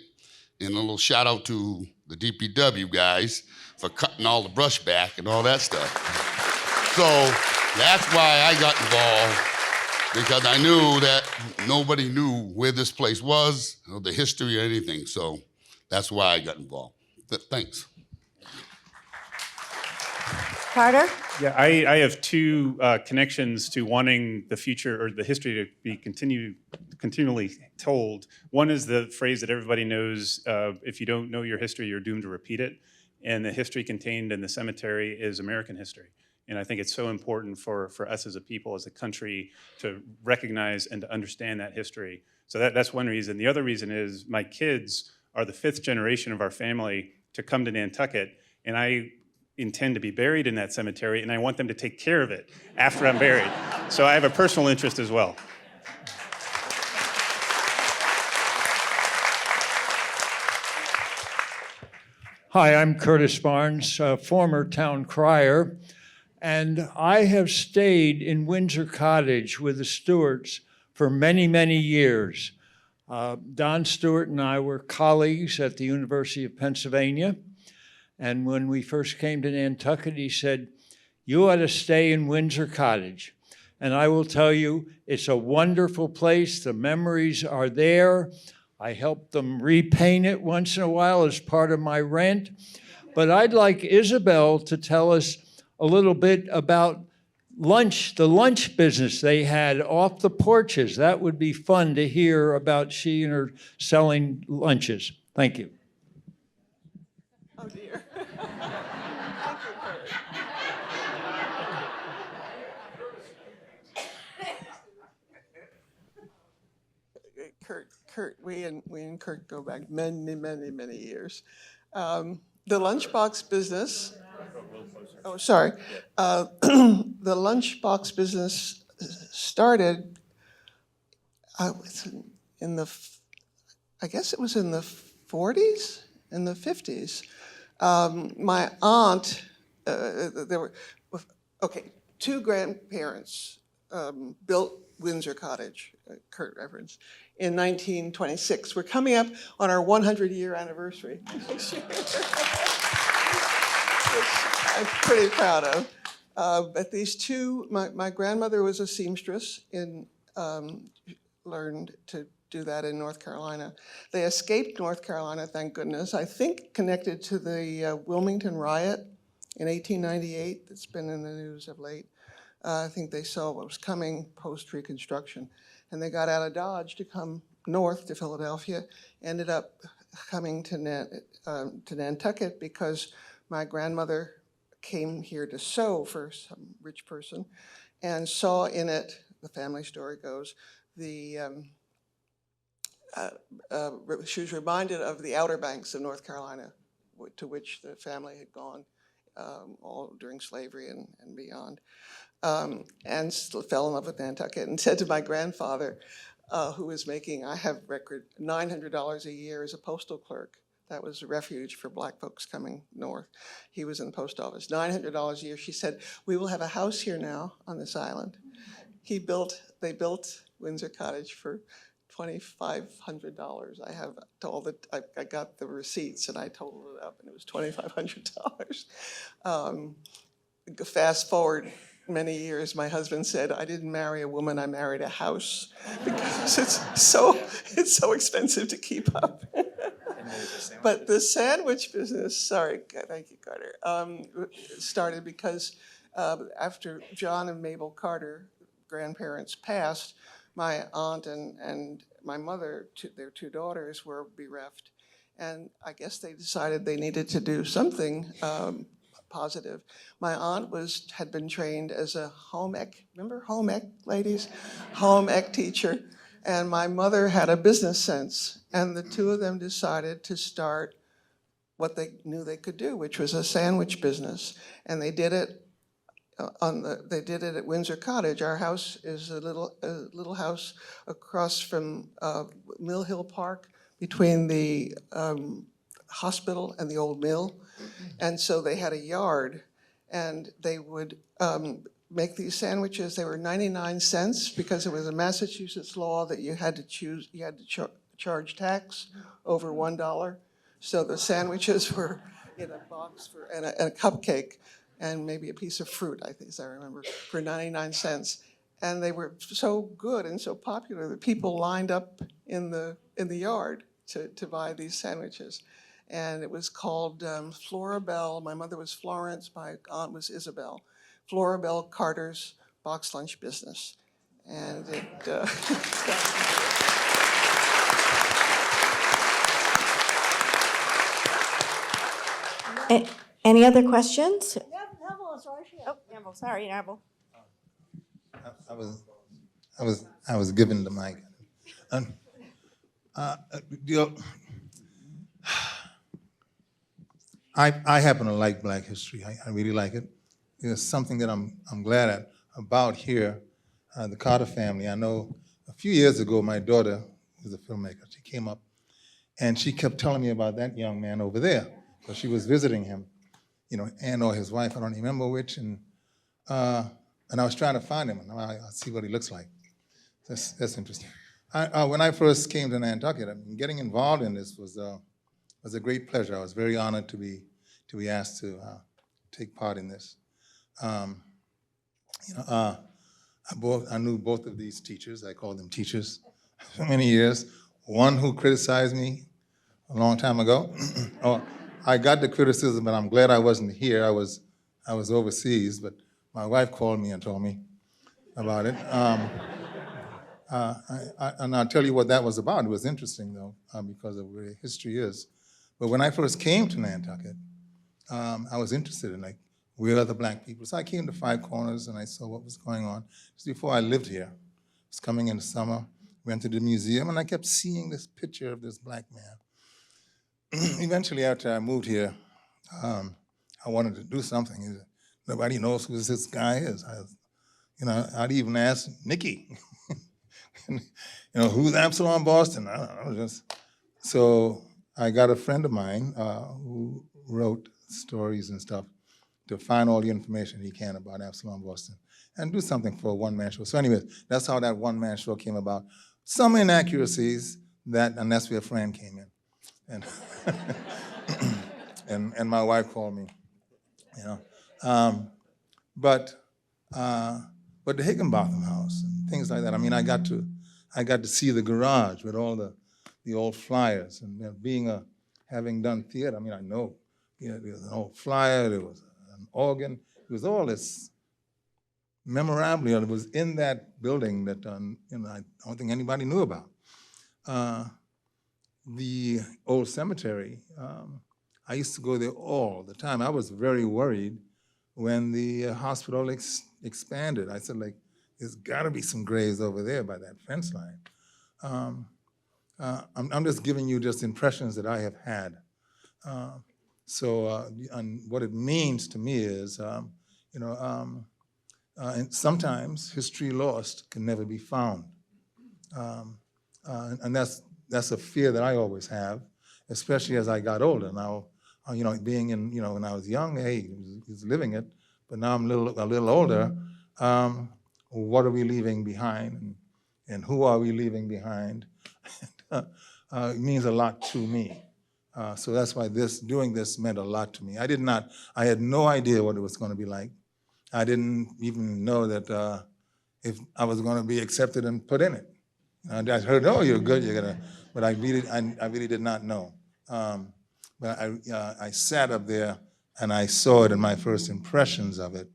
And a little shout out to the DPW guys for cutting all the brush back and all that stuff. So that's why I got involved, because I knew that nobody knew where this place was, or the history or anything. So that's why I got involved. Thanks. Carter? Yeah, I have two connections to wanting the future or the history to be continually told. One is the phrase that everybody knows, if you don't know your history, you're doomed to repeat it. And the history contained in the cemetery is American history. And I think it's so important for us as a people, as a country, to recognize and to understand that history. So that's one reason. The other reason is my kids are the 5th generation of our family to come to Nantucket, and I intend to be buried in that cemetery, and I want them to take care of it after I'm buried. So I have a personal interest as well. Hi, I'm Curtis Barnes, former town crier, and I have stayed in Windsor Cottage with the Stewarts for many, many years. Don Stewart and I were colleagues at the University of Pennsylvania, and when we first came to Nantucket, he said, you ought to stay in Windsor Cottage. And I will tell you, it's a wonderful place. The memories are there. I help them repaint it once in a while as part of my rent. But I'd like Isabel to tell us a little bit about lunch, the lunch business they had off the porches. That would be fun to hear about she and her selling lunches. Thank you. Oh, dear. Kurt, we and Kurt go back many, many, many years. The lunchbox business. Oh, sorry. The lunchbox business started. I guess it was in the 40s, in the 50s. My aunt, there were, two grandparents built Windsor Cottage, Kurt Reverend, in 1926. We're coming up on our 100-year anniversary, which I'm pretty proud of. But these two, my grandmother was a seamstress learned to do that in North Carolina. They escaped North Carolina, thank goodness, I think connected to the Wilmington riot in 1898 that's been in the news of late. I think they saw what was coming post-Reconstruction, and they got out of Dodge to come north to Philadelphia, ended up coming to Nantucket because my grandmother came here to sew for some rich person and saw in it, the family story goes, she was reminded of the Outer Banks of North Carolina, to which the family had gone all during slavery and beyond. And still fell in love with Nantucket and said to my grandfather, who was making, I have record, $900 a year as a postal clerk. That was a refuge for black folks coming north. He was in the post office, $900 a year. She said, we will have a house here now on this island. They built Windsor Cottage for $2,500. I have I got the receipts and I totaled it up and it was $2,500. Fast forward many years, my husband said, I didn't marry a woman, I married a house, because it's so expensive to keep up. But the sandwich business, sorry, thank you, Carter, started because after John and Mabel Carter, grandparents, passed, my aunt and my mother, their two daughters, were bereft. And I guess they decided they needed to do something positive. My aunt had been trained as a home ec, remember home ec, ladies? Home ec teacher. And my mother had a business sense. And the two of them decided to start what they knew they could do, which was a sandwich business. And they did it at Windsor Cottage. Our house is a little house across from Mill Hill Park, between the hospital and the old mill. And so they had a yard, and they would make these sandwiches. They were 99 cents because it was a Massachusetts law that you had to charge tax over $1. So the sandwiches were in a box and a cupcake and maybe a piece of fruit, I think, as I remember, for 99 cents. And they were so good and so popular that people lined up in the yard to buy these sandwiches. And it was called Florabelle. My mother was Florence, my aunt was Isabel. Florabelle Carter's Box Lunch Business. And it... Any other questions? Neville is right here. Oh, Neville, sorry, Neville. I was given the mic. I happen to like Black history. I really like it. It's something that I'm glad about here. The Carter family. I know a few years ago, my daughter was a filmmaker. She came up and she kept telling me about that young man over there, because she was visiting him, and or his wife, I don't remember which, and I was trying to find him, and I'll see what he looks like. That's interesting. When I first came to Nantucket, getting involved in this was a great pleasure. I was very honored to be asked to take part in this. I knew both of these teachers. I called them teachers for many years. One who criticized me a long time ago. I got the criticism, but I'm glad I wasn't here. I was overseas, but my wife called me and told me about it. And I'll tell you what that was about. It was interesting, though, because of where history is. But when I first came to Nantucket, I was interested in, where are the Black people? So I came to Five Corners, and I saw what was going on. Just before I lived here, I was coming in the summer, went to the museum, and I kept seeing this picture of this Black man. Eventually, after I moved here, I wanted to do something. Nobody knows who this guy is. I'd even ask Nikki, who's Absalom Boston? I don't know, So I got a friend of mine who wrote stories and stuff to find all the information he can about Absalom Boston and do something for a one-man show. So anyways, that's how that one-man show came about. Some inaccuracies, and that's where Fran came in. And my wife called me, but the Higginbotham house and things like that. I got to see the garage with all the old flyers, and having done theater. I know, there was an old flyer, there was an organ, it was all this memorabilia that was in that building that I don't think anybody knew about. The old cemetery, I used to go there all the time. I was very worried when the hospital expanded. I said, there's got to be some graves over there by that fence line. I'm just giving you just impressions that I have had. And what it means to me is, and sometimes history lost can never be found. And that's a fear that I always have, especially as I got older. Now, being in, when I was young, hey, he's living it, but now I'm a little older. What are we leaving behind, and who are we leaving behind? It means a lot to me. So that's why doing this meant a lot to me. I had no idea what it was going to be like. I didn't even know that if I was going to be accepted and put in it. I heard, oh, you're good, you're gonna, but I really did not know. But I sat up there and I saw it, and my first impressions of it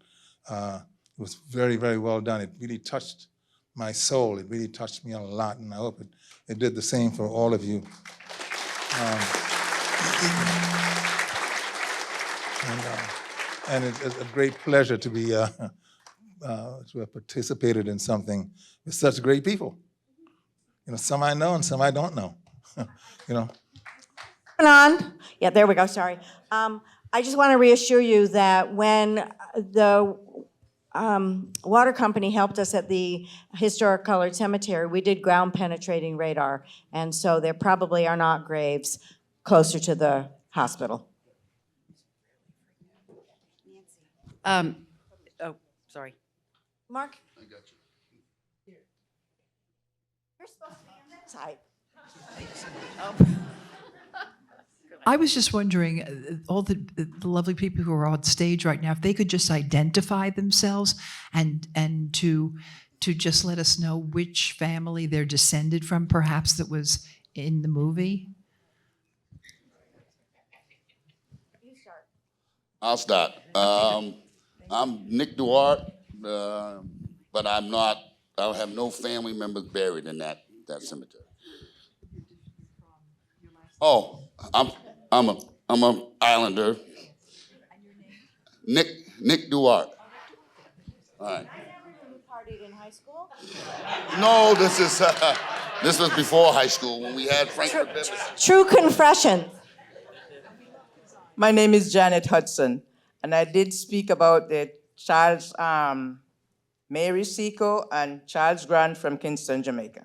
was very, very well done. It really touched my soul. It really touched me a lot, and I hope it did the same for all of you. And it's a great pleasure to be to have participated in something with such great people. You know, some I know and some I don't know. You know. On. Yeah, there we go, sorry. I just want to reassure you that when the water company helped us at the historic colored cemetery, we did ground penetrating radar, and so there probably are not graves closer to the hospital. Oh, sorry. Mark? I got you. You're supposed to be on that side. I was just wondering, all the lovely people who are on stage right now, if they could just identify themselves and to just let us know which family they're descended from, perhaps that was in the movie. I'll start. I'm Nick Duarte, but I'm not. I have no family members buried in that cemetery. Oh, I'm a Islander. Nick Duarte. All right. Partied in high school? No, this was before high school when we had Franklin. True confession. My name is Janet Hudson, and I did speak about the Charles Mary Seco and Charles Grant from Kingston, Jamaica.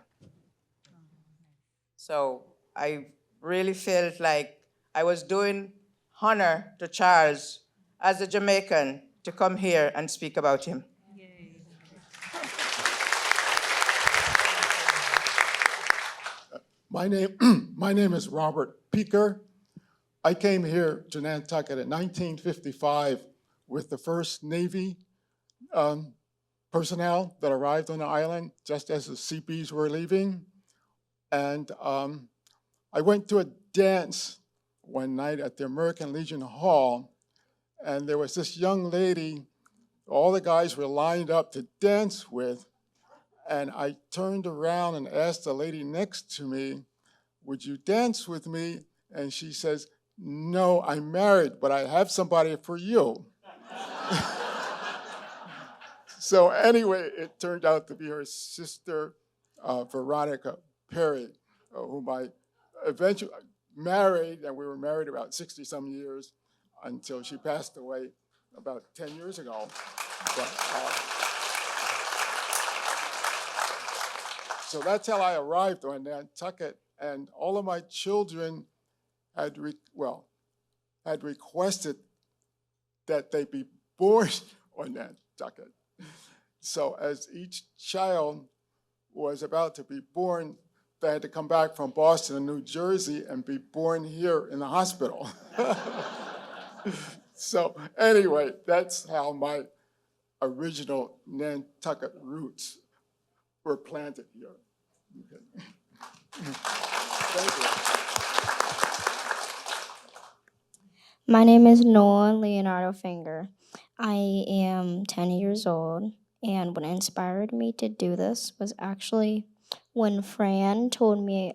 So I really felt like I was doing honor to Charles as a Jamaican to come here and speak about him. My name is Robert Peaker. I came here to Nantucket in 1955 with the first Navy personnel that arrived on the island just as the CPs were leaving. And I went to a dance one night at the American Legion Hall, and there was this young lady all the guys were lined up to dance with, and I turned around and asked the lady next to me, "Would you dance with me?" And she says, "No, I'm married, but I have somebody for you." So anyway, it turned out to be her sister, Veronica Perry, whom I eventually married, and we were married about 60-some years until she passed away about 10 years ago. But, so that's how I arrived on Nantucket, and all of my children had requested that they be born on Nantucket. So as each child was about to be born, they had to come back from Boston and New Jersey and be born here in the hospital. So anyway, that's how my original Nantucket roots were planted here. Okay. Thank you. My name is Noah Leonardo Finger. I am 10 years old, and what inspired me to do this was actually when Fran told me,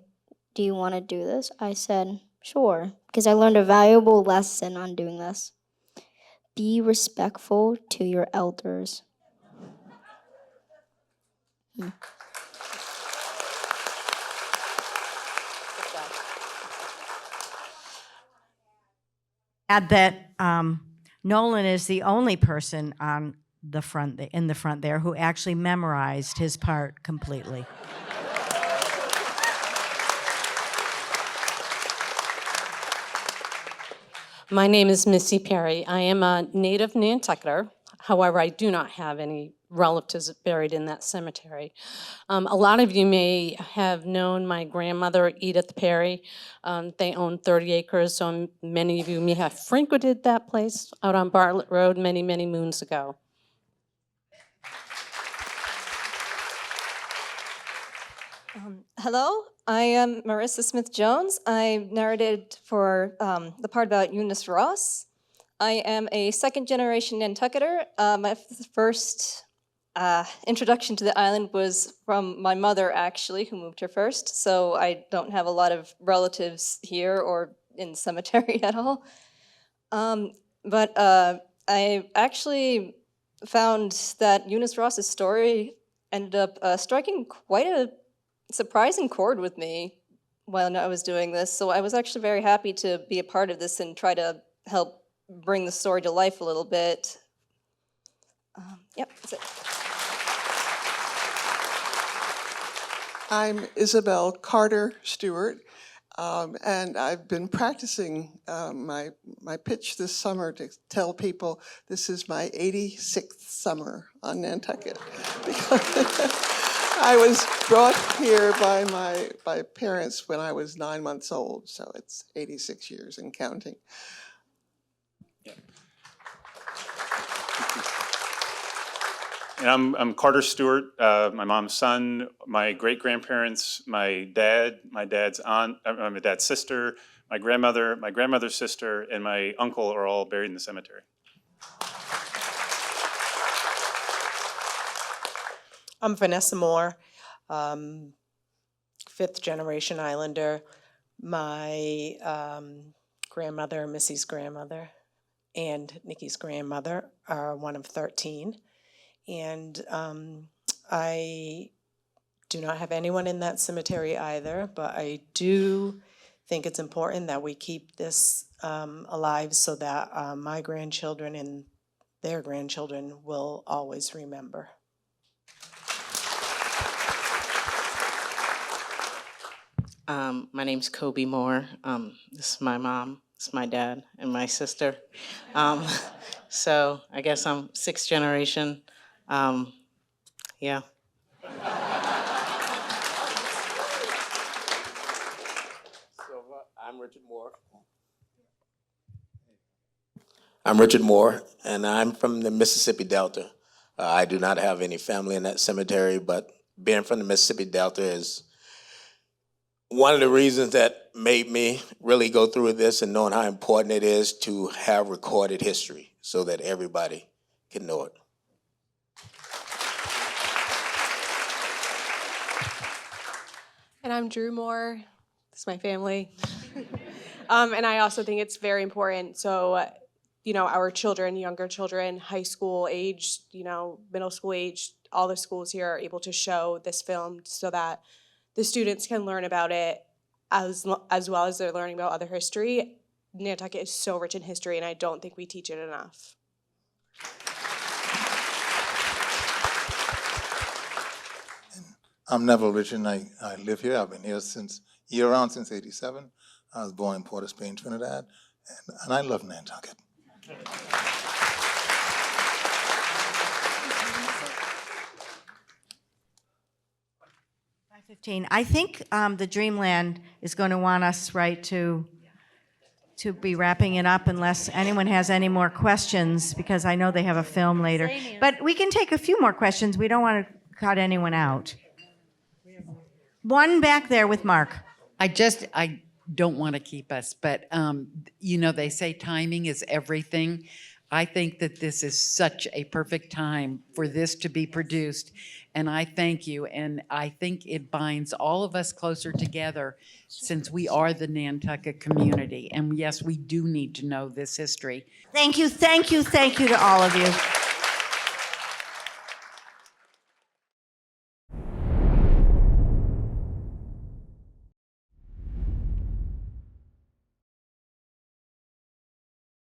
"Do you want to do this?" I said, "Sure," because I learned a valuable lesson on doing this. Be respectful to your elders. Add that Nolan is the only person on the front, in the front there, who actually memorized his part completely. My name is Missy Perry. I am a native Nantucketer. However, I do not have any relatives buried in that cemetery. A lot of you may have known my grandmother, Edith Perry. They owned 30 acres, so many of you may have frequented that place out on Bartlett Road many, many moons ago. Hello, I am Marissa Smith-Jones. I narrated for the part about Ununice Ross. I am a second-generation Nantucketer. My first introduction to the island was from my mother, actually, who moved here first. So I don't have a lot of relatives here or in the cemetery at all. But I actually found that Ununice Ross's story ended up striking quite a surprising chord with me when I was doing this. So I was actually very happy to be a part of this and try to help bring the story to life a little bit. Yep, that's it. I'm Isabel Carter Stewart, and I've been practicing my pitch this summer to tell people this is my 86th summer on Nantucket. I was brought here by my parents when I was 9 months old, so it's 86 years and counting. And I'm Carter Stewart, my mom's son, my great-grandparents, my dad's aunt, my dad's sister, my grandmother's sister, and my uncle are all buried in the cemetery. I'm Vanessa Moore, fifth generation Islander. My grandmother, Missy's grandmother, and Nikki's grandmother are one of 13. And I do not have anyone in that cemetery either, but I do think it's important that we keep this alive so that my grandchildren and their grandchildren will always remember. My name's Kobe Moore. This is my mom, this is my dad, and my sister. So I guess I'm sixth generation. Yeah. I'm Richard Moore. I'm Richard Moore, and I'm from the Mississippi Delta. I do not have any family in that cemetery, but being from the Mississippi Delta is one of the reasons that made me really go through this, and knowing how important it is to have recorded history so that everybody can know it. And I'm Drew Moore. This is my family. And I also think it's very important. So, you know, our children, younger children, high school age, you know, middle school age, all the schools here are able to show this film so that the students can learn about it as well as they're learning about other history. Nantucket is so rich in history, and I don't think we teach it enough. I'm Neville Richard, and I live here. I've been here year-round since '87. I was born in Porte, Spain, Trinidad, and I love Nantucket. 15. I think the Dreamland is going to want us, right, to be wrapping it up unless anyone has any more questions, because I know they have a film later. But we can take a few more questions. We don't want to cut anyone out. One back there with Mark. I don't want to keep us, but you know, they say timing is everything. I think that this is such a perfect time for this to be produced, and I thank you, and I think it binds all of us closer together since we are the Nantucket community, and yes, we do need to know this history. Thank you to all of you.